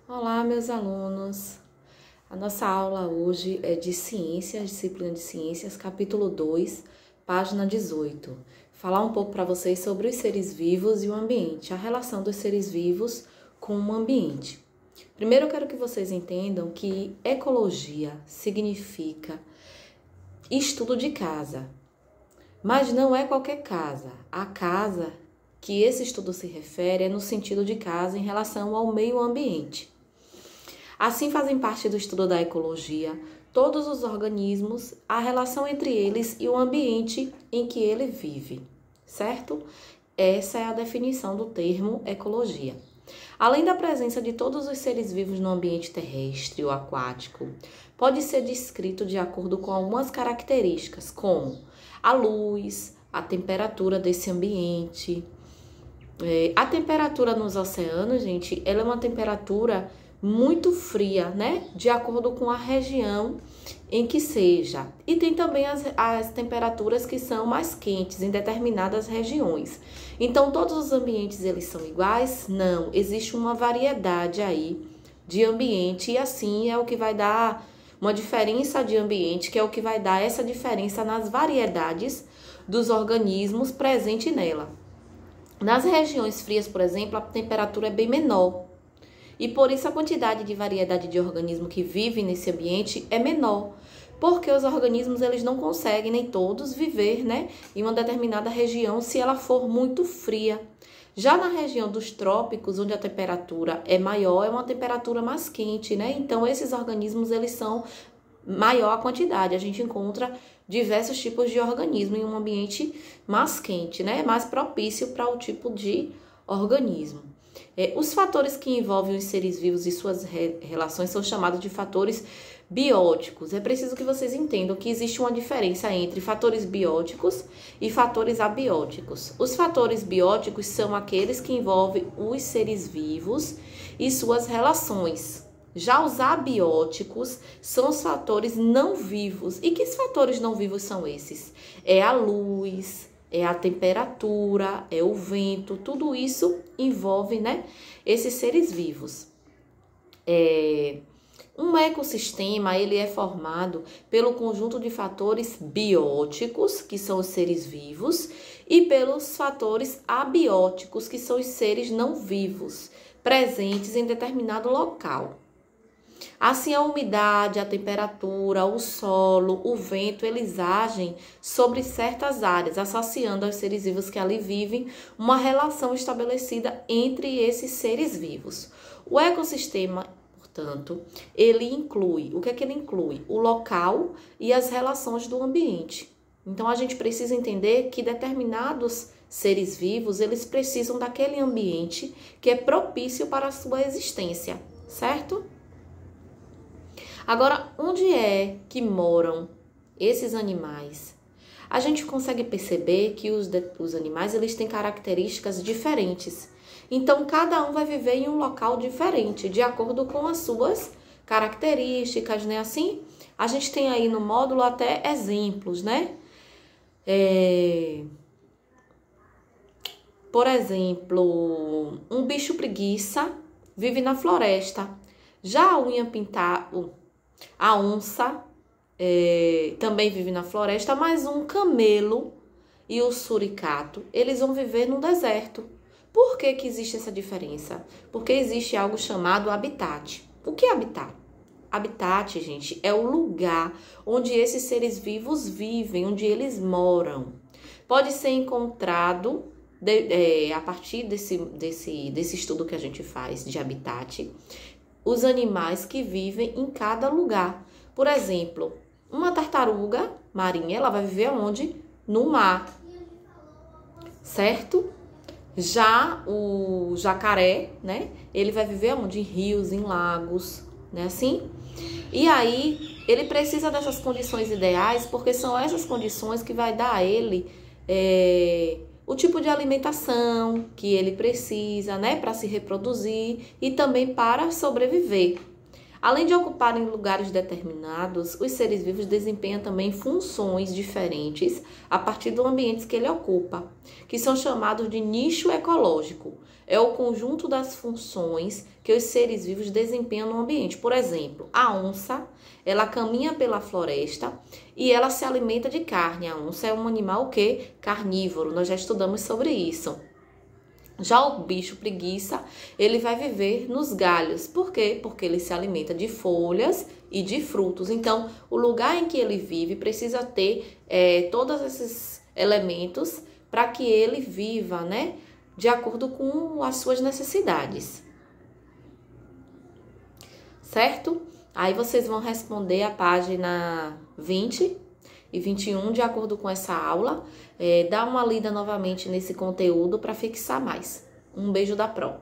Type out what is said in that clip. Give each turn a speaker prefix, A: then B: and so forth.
A: Olá, meus alunos! A nossa aula hoje é de Ciências, disciplina de Ciências, capítulo 2, página 18. Falar um pouco para vocês sobre os seres vivos e o ambiente, a relação dos seres vivos com o ambiente. Primeiro, eu quero que vocês entendam que ecologia significa estudo de casa, mas não é qualquer casa. A casa que esse estudo se refere é no sentido de casa em relação ao meio ambiente. Assim, fazem parte do estudo da ecologia todos os organismos, a relação entre eles e o ambiente em que ele vive, certo? Essa é a definição do termo ecologia. Além da presença de todos os seres vivos no ambiente terrestre ou aquático, pode ser descrito de acordo com algumas características, como a luz, a temperatura desse ambiente. A temperatura nos oceanos, gente, ela é uma temperatura muito fria, né? De acordo com a região em que seja. E tem também as temperaturas que são mais quentes em determinadas regiões. Então, todos os ambientes, eles são iguais? Não. Existe uma variedade aí de ambiente e assim é o que vai dar uma diferença de ambiente, que é o que vai dar essa diferença nas variedades dos organismos presentes nela. Nas regiões frias, por exemplo, a temperatura é bem menor. E por isso a quantidade de variedade de organismo que vive nesse ambiente é menor, porque os organismos eles não conseguem, nem todos, viver, né, em uma determinada região se ela for muito fria. Já na região dos trópicos, onde a temperatura é maior, é uma temperatura mais quente, né? Então esses organismos eles são maior a quantidade. A gente encontra diversos tipos de organismo em um ambiente mais quente, né? Mais propício para o tipo de organismo. Os fatores que envolvem os seres vivos e suas relações são chamados de fatores bióticos. É preciso que vocês entendam que existe uma diferença entre fatores bióticos e fatores abióticos. Os fatores bióticos são aqueles que envolvem os seres vivos e suas relações. Já os abióticos são os fatores não vivos. E que fatores não vivos são esses? É a luz, é a temperatura, é o vento, tudo isso envolve, né, esses seres vivos. Um ecossistema, ele é formado pelo conjunto de fatores bióticos, que são os seres vivos, e pelos fatores abióticos, que são os seres não vivos, presentes em determinado local. Assim, a umidade, a temperatura, o solo, o vento, eles agem sobre certas áreas, associando aos seres vivos que ali vivem uma relação estabelecida entre esses seres vivos. O ecossistema, portanto, ele inclui, o que é que ele inclui? O local e as relações do ambiente. Então, a gente precisa entender que determinados seres vivos, eles precisam daquele ambiente que é propício para a sua existência, certo? Agora, onde é que moram esses animais? A gente consegue perceber que os animais eles têm características diferentes. Então, cada um vai viver em um local diferente, de acordo com as suas características, né? Assim, a gente tem aí no módulo até exemplos, né? Por exemplo, um bicho preguiça vive na floresta. Já a unha pintada... A onça também vive na floresta, mas um camelo e o suricato, eles vão viver no deserto. Por que que existe essa diferença? Porque existe algo chamado habitat. O que é habitat? Habitat, gente, é o lugar onde esses seres vivos vivem, onde eles moram. Pode ser encontrado, a partir desse estudo que a gente faz de habitat, os animais que vivem em cada lugar. Por exemplo, uma tartaruga marinha, ela vai viver onde? No mar, certo? Já o jacaré, né? Ele vai viver onde? Em rios, em lagos, né? Assim? E aí, ele precisa dessas condições ideais, porque são essas condições que vai dar a ele o tipo de alimentação que ele precisa, né, para se reproduzir e também para sobreviver. Além de ocuparem lugares determinados, os seres vivos desempenham também funções diferentes a partir do ambiente que ele ocupa, que são chamados de nicho ecológico. É o conjunto das funções que os seres vivos desempenham no ambiente. Por exemplo, a onça, ela caminha pela floresta e ela se alimenta de carne. A onça é um animal que carnívoro, nós já estudamos sobre isso. Já o bicho preguiça, ele vai viver nos galhos. Por quê? Porque ele se alimenta de folhas e de frutos. Então, o lugar em que ele vive precisa ter todos esses elementos para que ele viva, né? De acordo com as suas necessidades. Certo? Aí vocês vão responder a página 20 e 21 de acordo com essa aula. Dá uma lida novamente nesse conteúdo para fixar mais. Um beijo da Pro.